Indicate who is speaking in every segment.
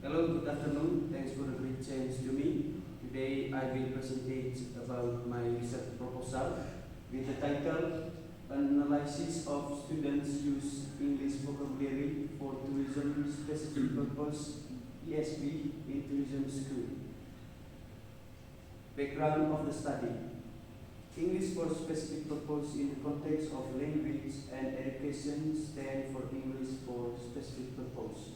Speaker 1: Hello, good afternoon. Thanks for the great chance to me. Today I will present about my research proposal with the title Analysis of Students Use English Vocabulary for Tourism Specific Purpose ESP in Tourism School. Background of the study. English for specific purpose in the context of language and education stand for English for specific purpose.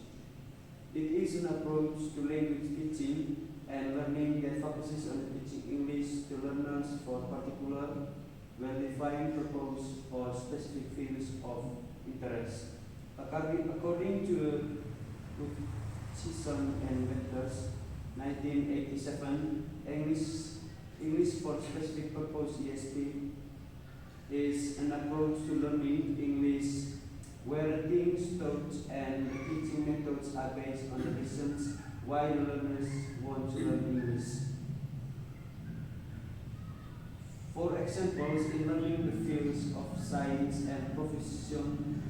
Speaker 1: It is an approach to language teaching and learning that focuses on teaching English to learners for particular, well-defined purpose or specific fields of interest. According to Season and Vectors, 1987, English for specific purpose ESP is an approach to learning English where things, thoughts, and teaching methods are based on the reasons why the learners want to learn English. For examples, in learning the fields of science and profession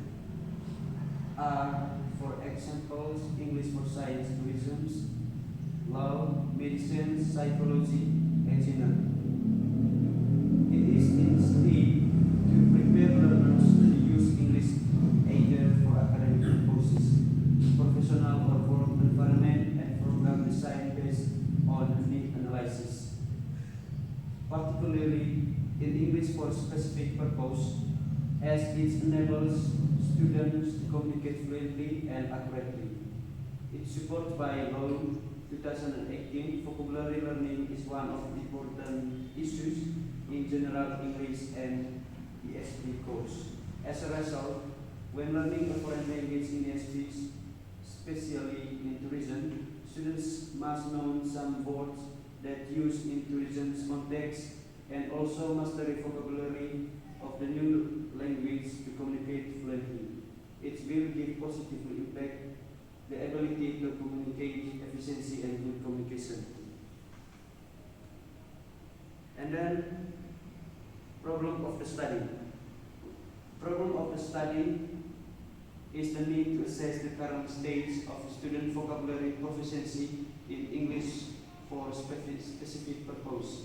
Speaker 1: are, for examples, English for science, tourism, law, medicine, psychology, and engineering. It is instead to prepare learners to use English either for academic purposes, professional or work environment, and program design based on need analysis. Particularly in English for specific purpose, as it enables students to communicate fluently and accurately. It's supported by law 2018. Vocabulary learning is one of the important issues in general English and ESP course. As a result, when learning a foreign language in ESP, especially in tourism, students must know some words that use in tourism context and also master the vocabulary of the new language to communicate fluently. It will give positive impact the ability to communicate efficiency and good communication. And then, problem of the study. Problem of the study is the need to assess the current stage of student vocabulary proficiency in English for specific purpose.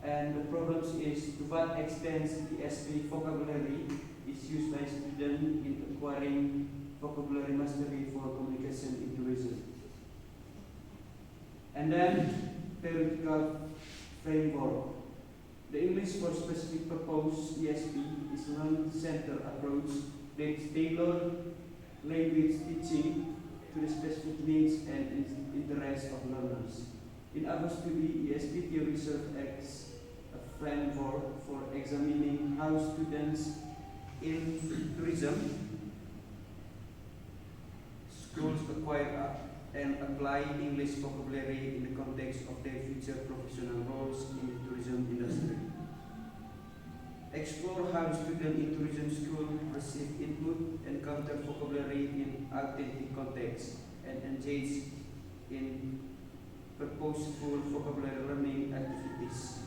Speaker 1: And the problem is to what extent the ESP vocabulary is used by students in acquiring vocabulary mastery for communication in tourism. And then, theoretical framework. The English for specific purpose ESP is a learning-centered approach that tailors language teaching to the specific needs and interests of learners. In our study, ESP theory serves as a framework for examining how students in tourism schools acquire and apply English vocabulary in the context of their future professional roles in the tourism industry. Explore how students in tourism school receive input, encounter vocabulary in authentic context, and engage in purposeful vocabulary learning activities.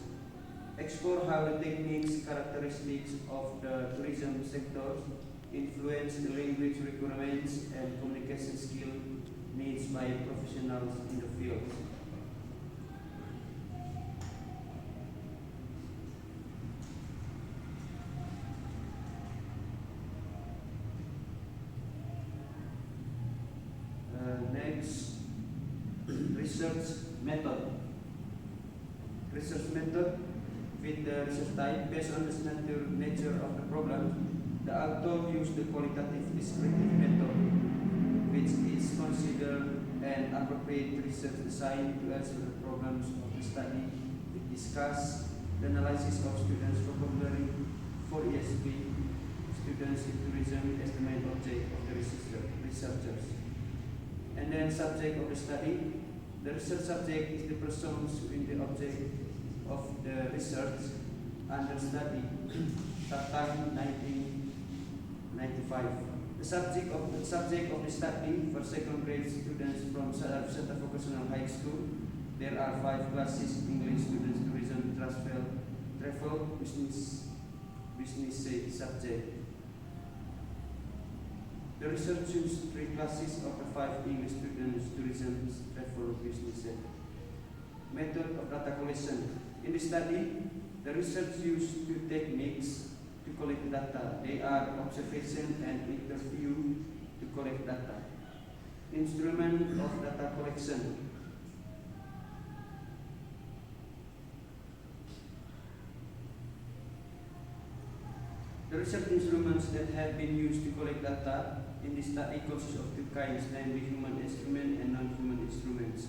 Speaker 1: Explore how the techniques, characteristics of the tourism sector influence the language requirements and communication skill needs by professionals in the field. Next, research method. Research method with the research type based on the nature of the problem. The author used the qualitative descriptive method, which is considered an appropriate research design to answer the problems of the study. We discuss the analysis of students' vocabulary for ESP, students in tourism as the main object of the researchers. And then subject of the study. The research subject is the persons in the object of the research under study, Tatang 1995. The subject of the study for second grade students from Santa Vocational High School. There are 5 classes: English, students, tourism, travel, business subject. The research used 3 classes out of 5 English students, tourism, travel, business, and method of data collection. In the study, the research used 2 techniques to collect data. They are observation and interview to collect data. Instrument of data collection. The research instruments that have been used to collect data in this study consist of 2 kinds, namely human instruments and non-human instruments.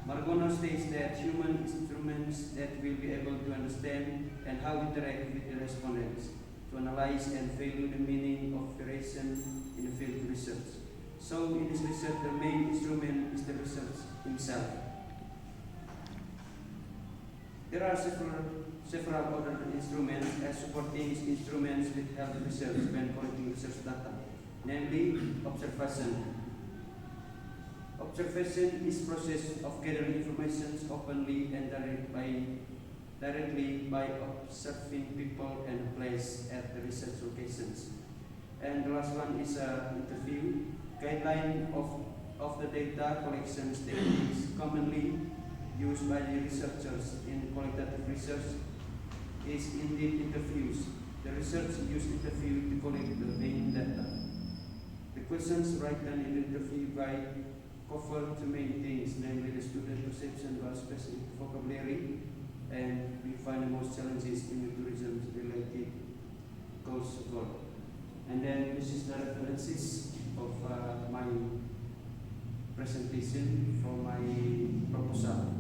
Speaker 1: Margono states that human instruments that will be able to understand and how interact with the respondents, to analyze and value the meaning of variation in the field research. So in this research, the main instrument is the research himself. There are several other instruments as supporting instruments with help research when collecting research data, namely observation. Observation is process of gathering information openly and directly by observing people and place at the research locations. And the last one is interview. Guideline of the data collection techniques commonly used by the researchers in qualitative research is indeed interviews. The research used interview to collect the main data. The questions written in the interview guide cover 2 main things, namely the student perception about specific vocabulary, and we find the most challenges in the tourism related goals. And then this is the references of my presentation for my proposal.